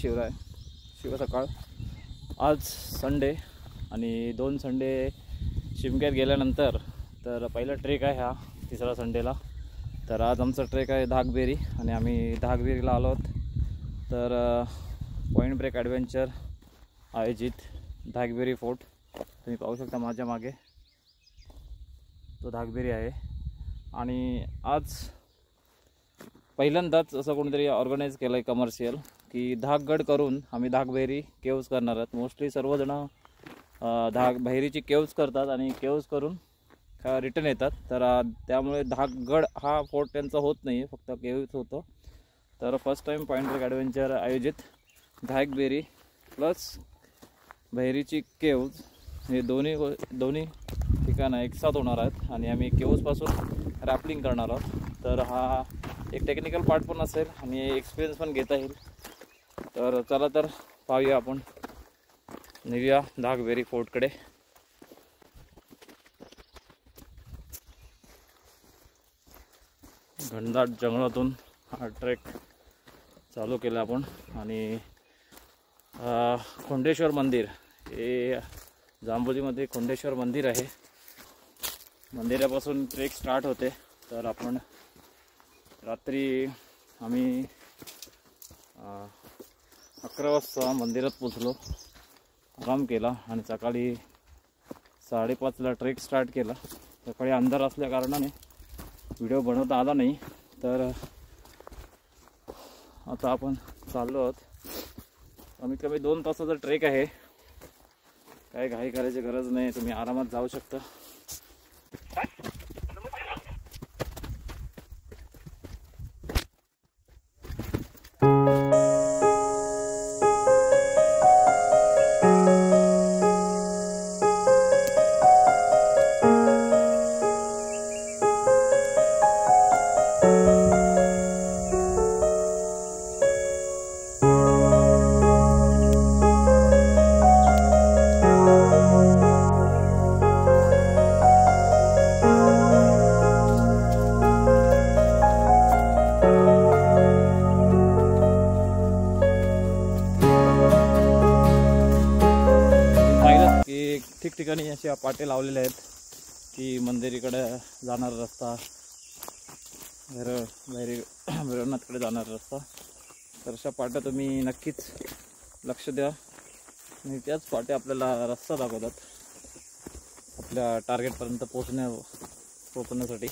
शिवराय शिव सकाळ। आज संडे आणि 2 संडे शिमग्यात गेल्यानंतर तर पहिला ट्रेक आहे हा तिसरा संडेला। तर आज आमचा ट्रेक आहे धागबेरी आणि आम्ही धागबेरीला आलो आहोत। तर पॉइंट ब्रेक ॲडव्हेंचर आयोजित धागबेरी फोर्ट तुम्ही पाहू शकता माझ्या मागे, तो धागबेरी आहे। आणि आज पहिल्यांदाच असं कोणीतरी ऑर्गनाईज केलं आहे कमर्शियल की धागगड करून आम्ही धागबेरी केव्ज करणार आहोत। मोस्टली सर्वजण बहिरीची केव्ज करतात आणि केव्ज करून रिटर्न येतात। तर त्यामुळे धागगड हा फोर्ट त्यांचा होत नाही, फक्त केव्ज होतं। तर first time point break adventure आयोजित धागबेरी प्लस बहिरीची केव्ज हे दोन्ही ठिकाणं एकसाथ होणार आहेत आणि आम्ही केव्जपासून रॅपलिंग करणार आहोत। तर हा एक टेक्निकल पार्ट पण असेल आणि एक्सपिरियन्स पण घेता येईल। तर चला तर पाहूया, आपण निघूया धागबेरी फोर्टकडे। घनदाट जंगलातून हा ट्रेक चालू केला आपण आणि खोंडेश्वर मंदिर हे जांभोलीमध्ये खोंडेश्वर मंदिर आहे, मंदिरापासून ट्रेक स्टार्ट होते। तर आपण रात्री आम्ही 11 वाजता मंदिरात पोचलो, आराम केला आणि सकाळी 5:30ला ट्रेक स्टार्ट केला। सकाळी अंधार असल्या कारणाने व्हिडिओ बनवता आला नाही। तर आता आपण चाललो आहोत। कमीत कमी 2 तासाचा ट्रेक आहे, काही घाई करायची गरज नाही, तुम्ही आरामात जाऊ शकता। ठिकठिकाणी असे पाटे लावलेले आहेत की मंदिराकडे जाणारा रस्ता, भैरवनाथकडे जाणारा रस्ता। तर अशा पाट्या तुम्ही नक्कीच लक्ष द्या आणि त्याच पाट्या आपल्याला रस्ता दाखवतात आपल्या टार्गेटपर्यंत पोहोचण्यासाठी।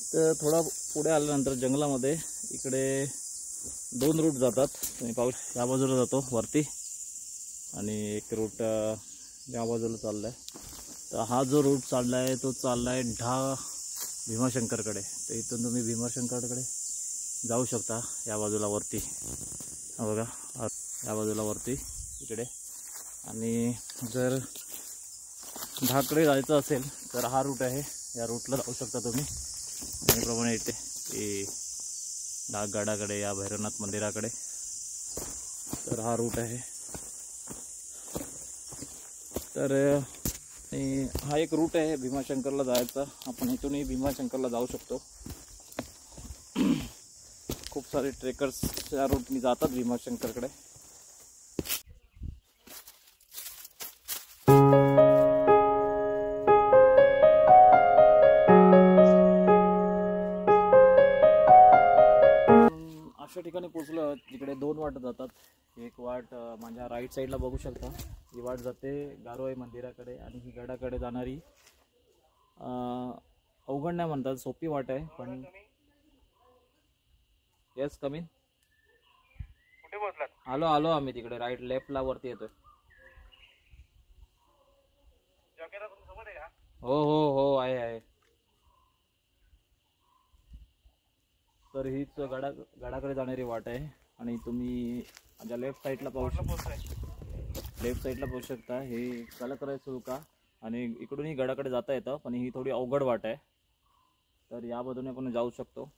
तर थोडा पुढे आल्यानंतर जंगलामध्ये इकडे 2 रूट जातात, तुम्ही पाहू या बाजूला जातो वरती आणि एक रूट या बाजूला चाललाय। तर हा जो रूट चाललाय तो चाललाय भीमाशंकरकडे। तर इथून तुम्ही भीमाशंकरकडे जाऊ शकता या बाजूला वरती, हा बघा या बाजूला वरती इकडे। आणि जर धागकडे जायचं असेल तर हा रूट आहे, या रूटला जाऊ शकता तुम्ही। त्याप्रमाणे इथे की धागगडाकडे या भैरवनाथ मंदिराकडे, तर हा रूट आहे। तर हा एक रूट आहे भीमाशंकरला जायचा, आपण इथूनही भीमाशंकरला जाऊ शकतो। खूप सारे ट्रेकर्स या रूटनी जातात भीमाशंकरकडे। अशा ठिकाणी पोचलो जिकडे 2 वाट जातात। एक वाट माझ्या राईट साईडला बघू शकता, ही वाट जाते गारोई मंदिराकडे आणि ही गडाकडे जाणारी अवघड नाही म्हणतात, सोपी वाट आहे। पण येस कमी कुठे पोहोचलात? आलो आम्ही तिकडे राईट लेफ्टला वरती येतोय। हो आहे। तर हीच गडाकडे जाणारी वाट आहे आणि तुम्ही माझ्या लेफ्ट साईडला पोहोचू शकता। हे कलाकराई सुळका आणि इकडूनही गडाकडे जाता येतं, पण ही थोडी अवघड वाट आहे। तर या बाजूने पण जाऊ शकतो।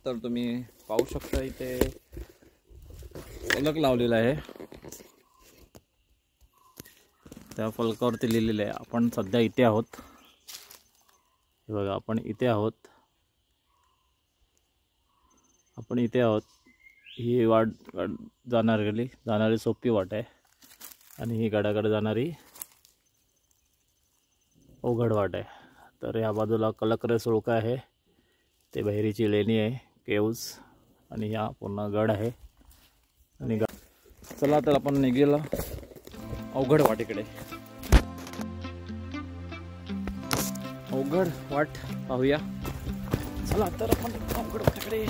तर तुम्ही पाहू शकता इथे फलक लावलेला आहे, त्या फलकावरती लिहिलेलं आहे आपण सध्या इथे आहोत। हे बघा, आपण इथे आहोत। ही जाणारी सोपी वाट आहे आणि ही गडाकडे जाणारी अवघड वाट आहे. तर ह्या बाजूला कलकरे सुळका आहे, ते बहिरीची लेणी आहे, केव्ज, आणि हा पूर्ण गड आहे. आणि चला तर आपण निघेला अवघड वाटेकडे. अवघड वाट पाहूया. चला तर आपण अवघड वाटेकडे.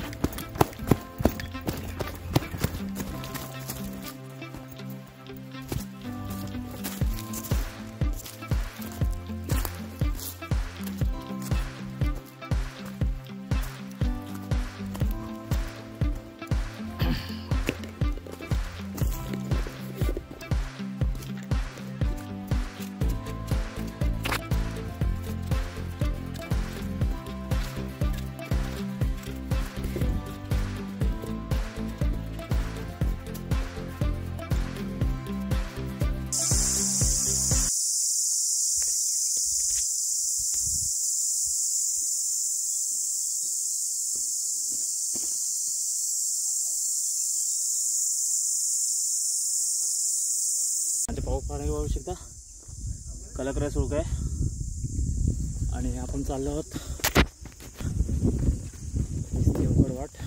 पाणी पाहू शकता, कलकरे सुळका आहे. आणि आपण चाललो आहोत अवघड वाट.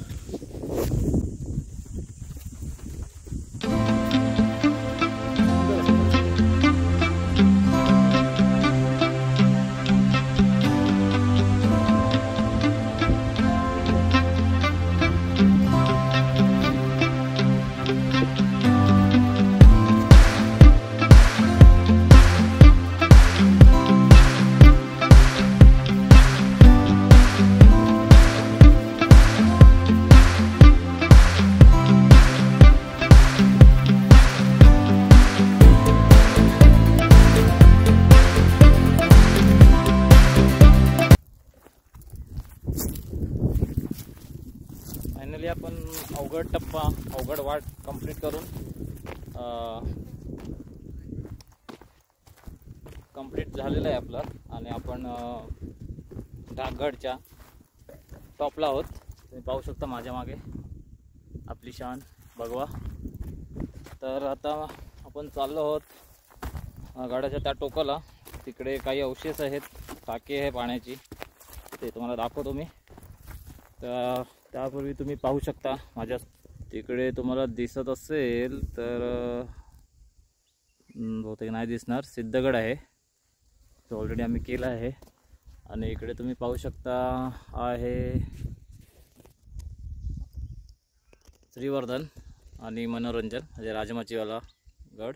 फायनली आपण अवघड वाट कंप्लीट करून कंप्लीट झालेलं आहे आपलं. आणि आपण डाकगडच्या टॉपला आहोत. तुम्ही पाहू शकता माझ्या मागे आपली शान भगवा. तर आता आपण चाललो आहोत गडाच्या त्या टोकाला. तिकडे काही अवशेष आहेत, टाकी आहे पाण्याची, ते तुम्हाला दाखवतो मी. तर त्यापूर्वी तुम्ही पाहू शकता माझ्या तिकडे, तुम्हाला दिसत असेल तर बहुतेक नाही दिसणार, सिद्धगड आहे, तो ऑलरेडी आम्ही केला आहे. आणि इकडे तुम्ही पाहू शकता आहे श्रीवर्धन आणि मनोरंजन, म्हणजे राजमाचीवाला गड.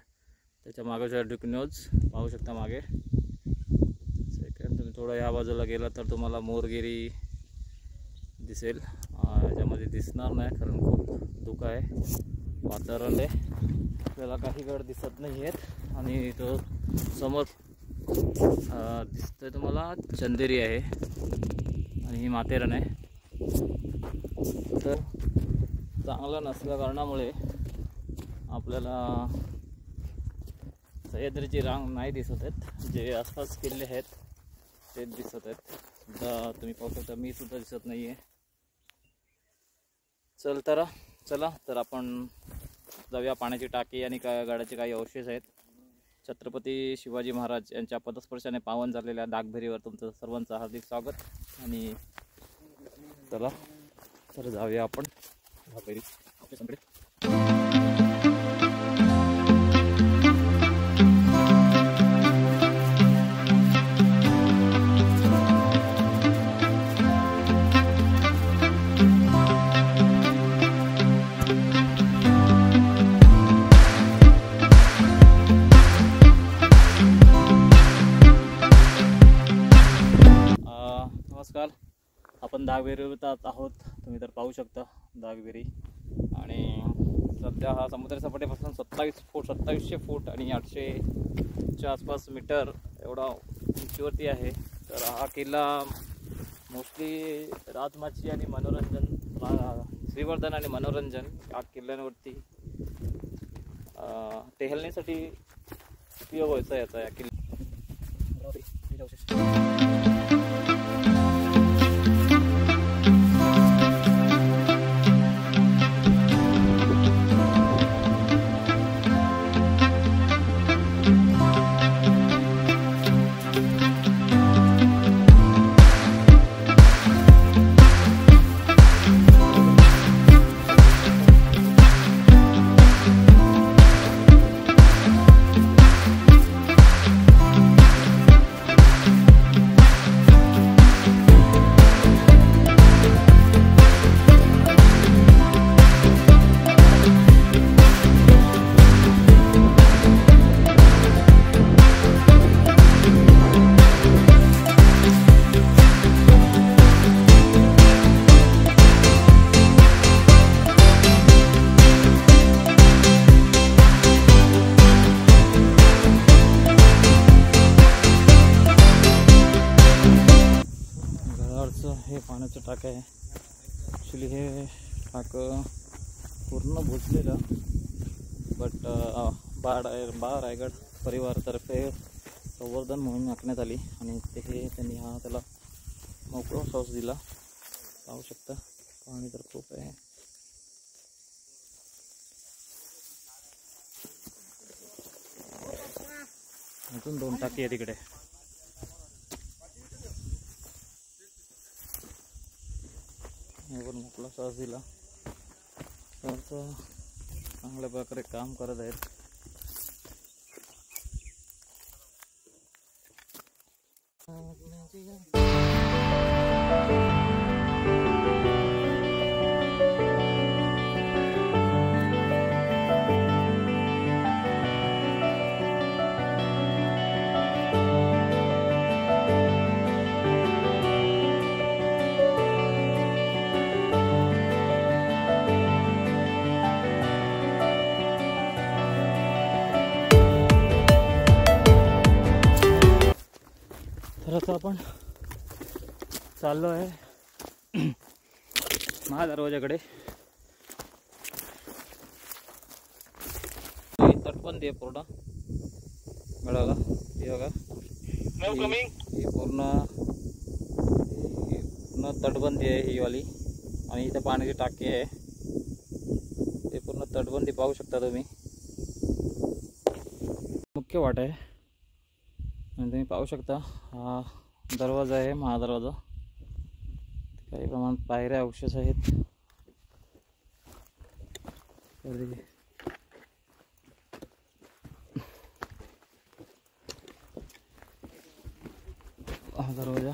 त्याच्या मागे न्यूज पाहू शकता मागे. सेकंड तुम्ही थोडं ह्या बाजूला गेला तर तुम्हाला मोरगिरी दिसेल. याच्यामध्ये दिसणार नाही कारण खूप धुकं आहे, वातावरण आहे, आपल्याला काही गड दिसत नाही आहेत. आणि तो समोर दिसतोय तुम्हाला चंदेरी आहे आणि ही माथेरान आहे. तर चांगलं नसल्या कारणामुळे आपल्याला सह्याद्रीची रांग नाही दिसत आहेत. जे आसपास किल्ले आहेत तेच दिसत आहेत. सुद्धा तुम्ही पाहू शकता, मी सुद्धा दिसत नाही आहे. चला तर आपण जाऊया. पाण्याची टाकी आणि गडाचे काही अवशेष आहेत. छत्रपती शिवाजी महाराज यांच्या पदस्पर्शाने पावन झालेल्या दागभेरीवर तुमचं सर्वांचं हार्दिक स्वागत. आणि चला तर जाऊया आपण दागभेरी अवशेषांकडे. नमस्कार, आपण दागभेरीवर आहोत. तुम्ही तर पाहू शकता दागभेरी. आणि सध्या हा समुद्र सपाटीपासून 2700 फूट आणि 800च्या आसपास मीटर एवढा उंचीवरती आहे. तर हा किल्ला मोस्टली राजमाची आणि मनोरंजन, श्रीवर्धन आणि मनोरंजन या किल्ल्यांवरती टेहलण्यासाठी उपयोग व्हायचा याचा या किल्ला. हे पाण्याचं टाकं आहे. ॲक्च्युली हे टाकं पूर्ण बुजलेलं, बट बाळ रायगड परिवारातर्फे संवर्धन मोहीम आखण्यात आली आणि त्यांनी त्याला मोकळा श्वास दिला. पाहू शकता पाणी तर खूप आहे. अजून 2 टाकी आहे तिकडे. मोकळा श्वास दिला तर चांगल्या प्रकारे काम करत आहेत. तर आता आपण चाललो आहे महादरवाजाकडे. तटबंदी आहे पूर्ण गडाला. हे बघा, ही पूर्ण तटबंदी आहे ही वाली. आणि इथे पाण्याची टाकी आहे. हे पूर्ण तटबंदी पाहू शकता तुम्ही. मुख्य वाट आहे आणि तुम्ही पाहू शकता हा दरवाजा आहे, महादरवाजा. काही प्रमाणात पायऱ्या अवशेष आहेत. हा दरवाजा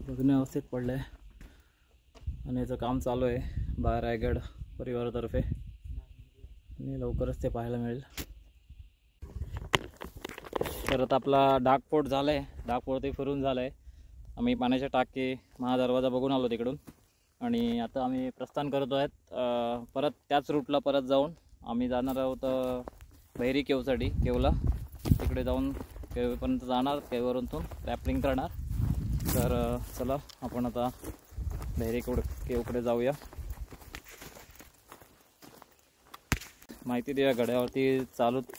बघण्या अवस्थेत पडलाय आणि याचं काम चालू आहे बाळ रायगड परिवारातर्फे आणि लवकरच ते पाहायला मिळेल. तर आता आपला डागपोट झालाय, डागपोट ते फिरून झालाय. आम्ही पाण्याच्या टाकी महादरवाजा बघून आलो तिकडून आणि आता आम्ही प्रस्थान करतो आहेत. परत त्याच रूटला परत जाऊन आम्ही जाणार आहोत बहिरी केवसाठी. केवला तिकडे जाऊन केवपर्यंत जाणार, केववरून रॅपलिंग करणार. तर चला आपण आता बहिरी केवकडे जाऊया. माहिती देऊया गड्यावरती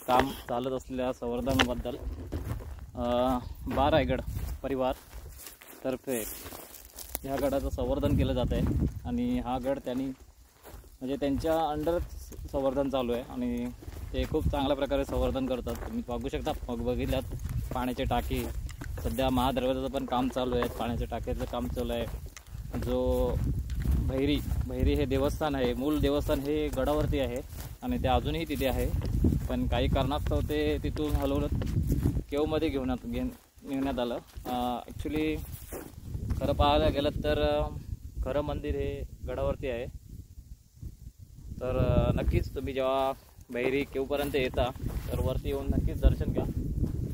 काम चालत असलेल्या संवर्धनाबद्दल. बाळ रायगड परिवार तर्फे ह्या गडाचं संवर्धन केलं जात आहे आणि हा गड म्हणजे त्यांच्या अंडरच संवर्धन चालू आहे आणि ते खूप चांगल्या प्रकारे संवर्धन करतात. तुम्ही बघू शकता, बघितल्यात पाण्याची टाकी. सध्या महादरवाजाचं पण काम चालू आहे, पाण्याच्या टाकीचं काम चालू आहे. जो बहिरी हे देवस्थान आहे, मूळ देवस्थान हे गडावरती आहे आणि ते अजूनही तिथे आहे. पण काही कारणास्तव ते तिथून हलवलं केवमध्ये नेण्यात आलं. ॲक्च्युली खरं पाहायला गेलं तर खरं मंदिर हे गडावरती आहे. तर नक्कीच तुम्ही जेव्हा बहिरी केवपर्यंत येता तर वरती येऊन नक्कीच दर्शन घ्या,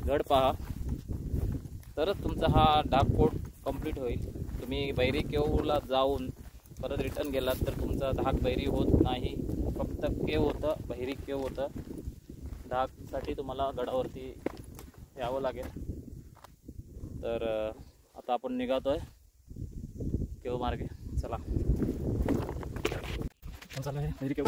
गड पहा, तरच तुमचा हा डागपोट कंप्लीट होईल. तुम्ही बहिरी केवला जाऊन परत रिटर्न गेलात तर तुमचा धाक बहिरी होत नाही, फक्त केव होतं, बहिरी केव होतं. धाकसाठी तुम्हाला गडावरती यावं लागेल. तर आता आपण निघतोय केव मार्गे. चला चला बहिरी केव.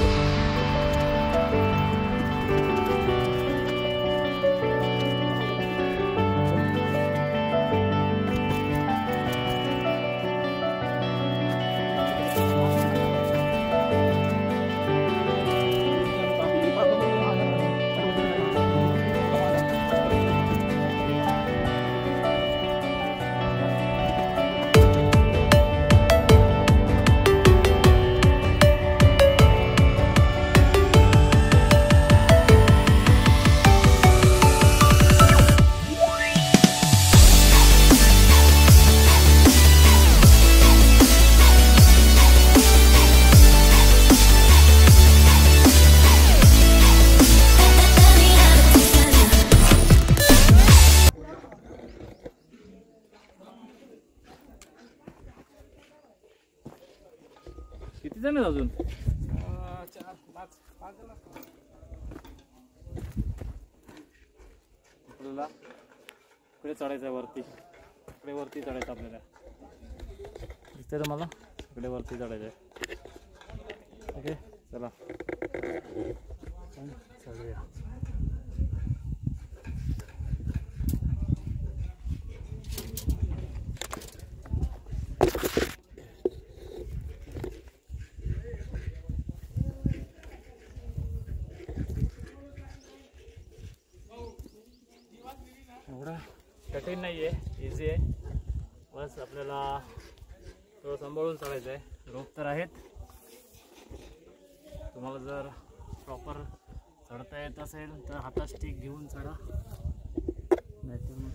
किती जण आहेत अजून? 4-5 जण. आपल्याला पुढे चढायचं आहे वरती. इकडे वरती चढायचं आपल्याला. दिसतंय तुम्हाला? इकडे वरती चढायचं आहे. ओके चला चढूया. एवढं कठीण नाही आहे, इझी आहे. बस आपल्याला थोडं सांभाळून चढायचं आहे. रोप तर आहेत. तुम्हाला जर प्रॉपर चढता येत असेल तर हातात स्टिक घेऊन चढा, नाहीतर मग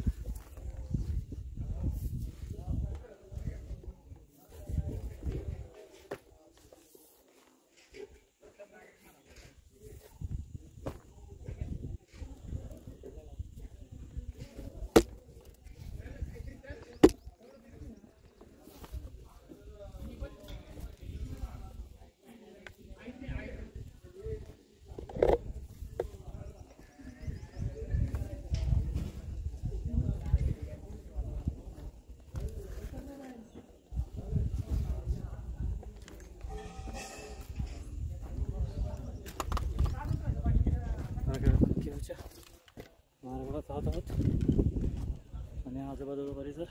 मार्गाला जात आहोत आणि आजूबाजूचा परिसर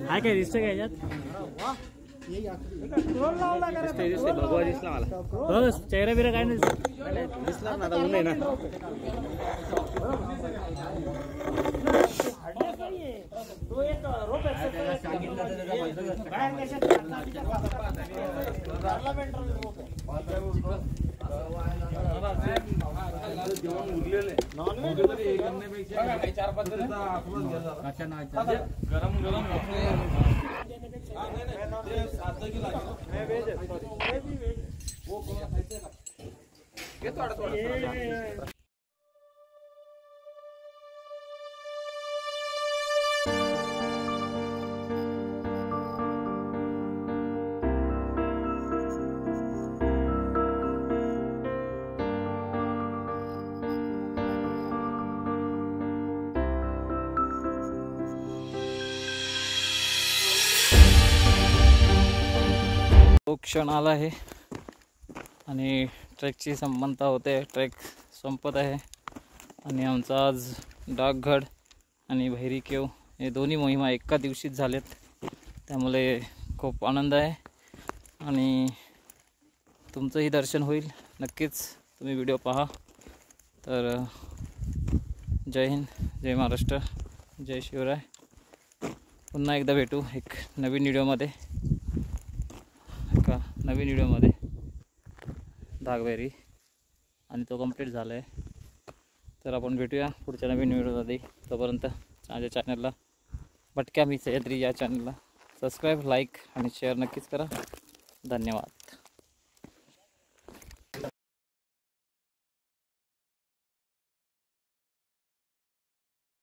हाय काय दिसतं काय याच्यात? दिसतंय भगवा दिसला मला. हो चेहरा बिरा काय नाही दिसला ना, आता ऊन आहे ना. गरम गरम तो क्षण आला आहे आणि ट्रेकची संपन्नता होते. ट्रेक संपत आहे आणि आमचा आज डाकगड आणि भैरी केव हे दोन्ही मोहिमा एका दिवशीच झालेत. त्यामुळे खूप आनंद आहे आणि तुमचंही दर्शन होईल. नक्कीच तुम्ही व्हिडिओ पहा. तर जय हिंद, जय महाराष्ट्र, जय शिवराय. पुन्हा एकदा भेटू एक नवीन व्हिडिओमध्ये. नवीन व्हिडिओमध्ये डाकभैरी आणि तो कंप्लीट झाला आहे. तर आपण भेटूया पुढच्या नवीन व्हिडिओमध्ये. तोपर्यंत माझ्या चॅनलला भटक्या मी सह्याद्री या चॅनलला सबस्क्राईब, लाईक आणि शेअर नक्कीच करा. धन्यवाद.